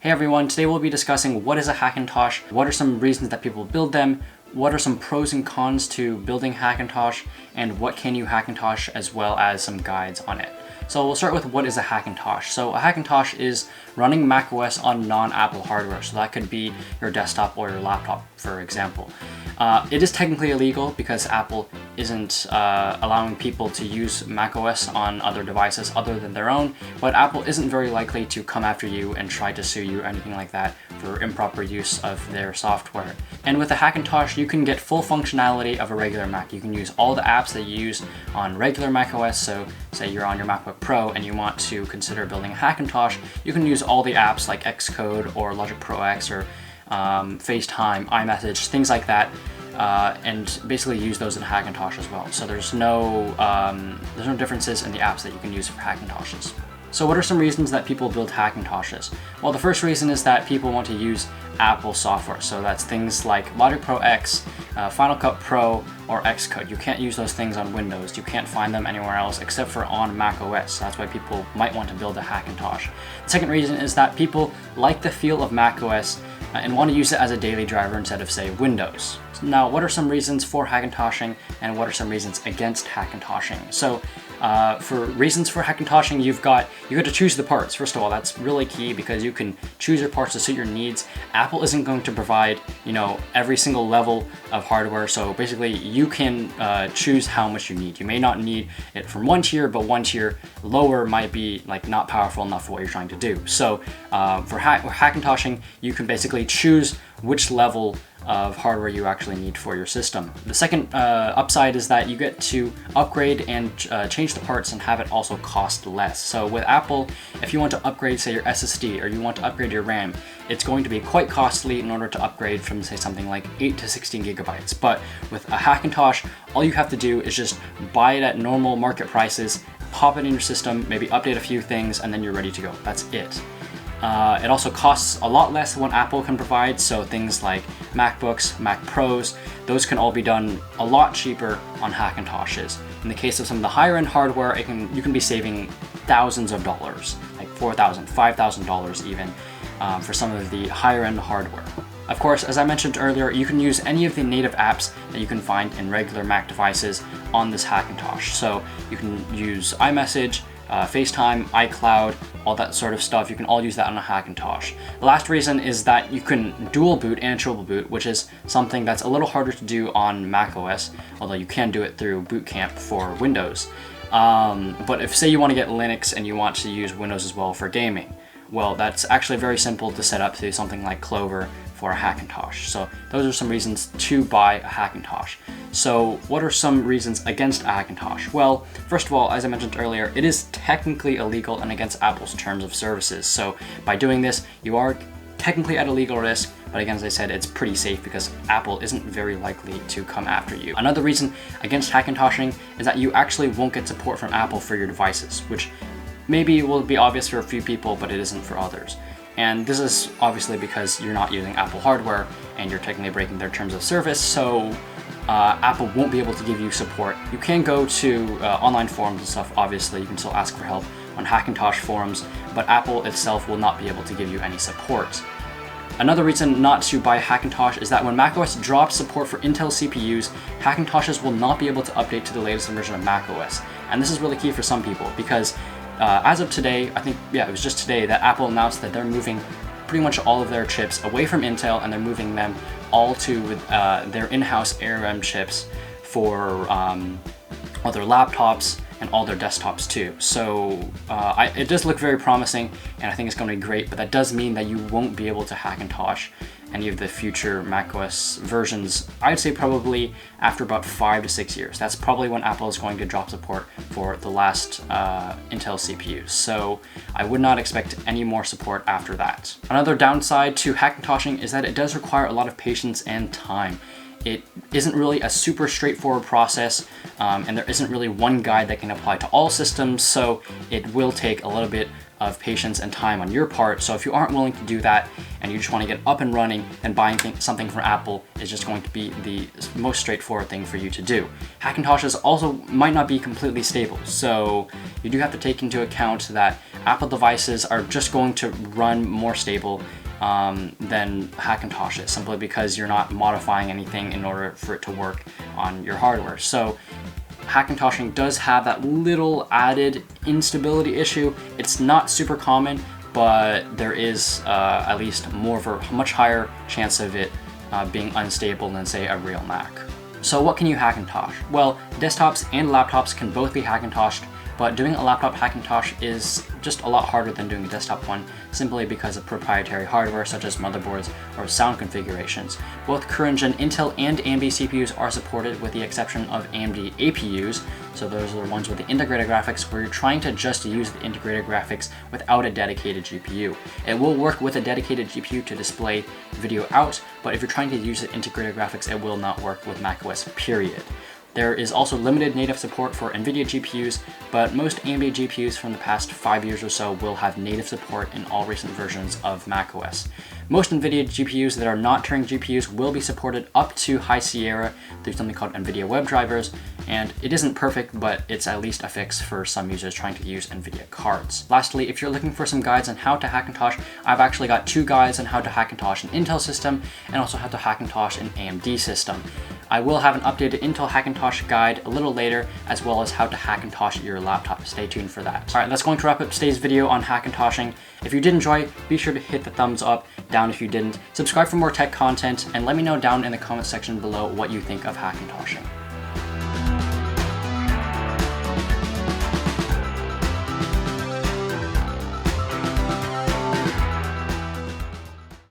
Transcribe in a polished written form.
Hey everyone, today we'll be discussing what is a Hackintosh, what are some reasons that people build them, what are some pros and cons to building Hackintosh, and what can you Hackintosh, as well as some guides on it. So we'll start with what is a Hackintosh. So a Hackintosh is running macOS on non-Apple hardware. So that could be your desktop or your laptop, for example. It is technically illegal because Apple isn't allowing people to use macOS on other devices other than their own, but Apple isn't very likely to come after you and try to sue you or anything like that for improper use of their software. And with a Hackintosh, you can get full functionality of a regular Mac. You can use all the apps that you use on regular macOS. So say you're on your MacBook Pro and you want to consider building a Hackintosh, you can use all the apps like Xcode or Logic Pro X or FaceTime, iMessage, things like that, and basically use those in Hackintosh as well. So there's no differences in the apps that you can use for Hackintoshes. So what are some reasons that people build Hackintoshes? Well, the first reason is that people want to use Apple software. So that's things like Logic Pro X, Final Cut Pro, or Xcode. You can't use those things on Windows. You can't find them anywhere else except for on macOS. That's why people might want to build a Hackintosh. The second reason is that people like the feel of macOS and want to use it as a daily driver instead of, say, Windows. Now, what are some reasons for Hackintoshing and what are some reasons against Hackintoshing? So for reasons for Hackintoshing, you got to choose the parts. First of all, that's really key because you can choose your parts to suit your needs. Apple isn't going to provide, every single level of hardware. So basically you can choose how much you need. You may not need it from one tier, but one tier lower might be not powerful enough for what you're trying to do. So for Hackintoshing, you can basically choose which level of hardware you actually need for your system. The second upside is that you get to upgrade and change the parts and have it also cost less. So with Apple, if you want to upgrade, say, your SSD or you want to upgrade your RAM, it's going to be quite costly in order to upgrade from, say, something like 8 to 16 gigabytes. But with a Hackintosh, all you have to do is just buy it at normal market prices, pop it in your system, maybe update a few things, and then you're ready to go. That's it. It also costs a lot less than what Apple can provide, so things like MacBooks, Mac Pros, those can all be done a lot cheaper on Hackintoshes. In the case of some of the higher end hardware, you can be saving thousands of dollars, like $4,000, $5,000 even, for some of the higher end hardware. Of course, as I mentioned earlier, you can use any of the native apps that you can find in regular Mac devices on this Hackintosh. So you can use iMessage, FaceTime, iCloud, all that sort of stuff. You can all use that on a Hackintosh. The last reason is that you can dual boot and triple boot, which is something that's a little harder to do on macOS, although you can do it through Boot Camp for Windows. But if, say, you want to get Linux and you want to use Windows as well for gaming, well, that's actually very simple to set up through something like Clover for a Hackintosh. So those are some reasons to buy a Hackintosh. So what are some reasons against a Hackintosh? Well, first of all, as I mentioned earlier, it is technically illegal and against Apple's terms of services. So by doing this, you are technically at a legal risk, but again, as I said, it's pretty safe because Apple isn't very likely to come after you. Another reason against Hackintoshing is that you actually won't get support from Apple for your devices, which maybe will be obvious for a few people, but it isn't for others. And this is obviously because you're not using Apple hardware and you're technically breaking their terms of service, so Apple won't be able to give you support. You can go to online forums and stuff, obviously. You can still ask for help on Hackintosh forums, but Apple itself will not be able to give you any support. Another reason not to buy Hackintosh is that when macOS drops support for Intel CPUs, Hackintoshes will not be able to update to the latest version of macOS. And this is really key for some people because as of today, I think, it was just today that Apple announced that they're moving pretty much all of their chips away from Intel and they're moving them all to their in-house ARM chips for all their laptops and all their desktops too. So it does look very promising and I think it's going to be great, but that does mean that you won't be able to Hackintosh any of the future macOS versions. I'd say probably after about 5 to 6 years. That's probably when Apple is going to drop support for the last Intel CPUs. So I would not expect any more support after that. Another downside to Hackintoshing is that it does require a lot of patience and time. It isn't really a super straightforward process, and there isn't really one guide that can apply to all systems, so it will take a little bit of patience and time on your part. So if you aren't willing to do that and you just want to get up and running, then buying something from Apple is just going to be the most straightforward thing for you to do. Hackintoshes also might not be completely stable, so you do have to take into account that Apple devices are just going to run more stable than Hackintosh is, simply because you're not modifying anything in order for it to work on your hardware. So Hackintoshing does have that little added instability issue. It's not super common, but there is at least more of a much higher chance of it being unstable than, say, a real Mac. So what can you Hackintosh? Well, desktops and laptops can both be Hackintoshed, but doing a laptop Hackintosh is just a lot harder than doing a desktop one, simply because of proprietary hardware such as motherboards or sound configurations. Both current-gen Intel and AMD CPUs are supported, with the exception of AMD APUs, so those are the ones with the integrated graphics where you're trying to just use the integrated graphics without a dedicated GPU. It will work with a dedicated GPU to display video out, but if you're trying to use the integrated graphics, it will not work with macOS, period. There is also limited native support for NVIDIA GPUs, but most AMD GPUs from the past 5 years or so will have native support in all recent versions of macOS. Most NVIDIA GPUs that are not Turing GPUs will be supported up to High Sierra through something called NVIDIA Web Drivers, and it isn't perfect, but it's at least a fix for some users trying to use NVIDIA cards. Lastly, if you're looking for some guides on how to Hackintosh, I've actually got 2 guides on how to Hackintosh an Intel system and also how to Hackintosh an AMD system. I will have an updated Intel Hackintosh guide a little later, as well as how to Hackintosh your laptop. Stay tuned for that. Alright, that's going to wrap up today's video on Hackintoshing. If you did enjoy, be sure to hit the thumbs up, down if you didn't, subscribe for more tech content, and let me know down in the comment section below what you think of Hackintoshing.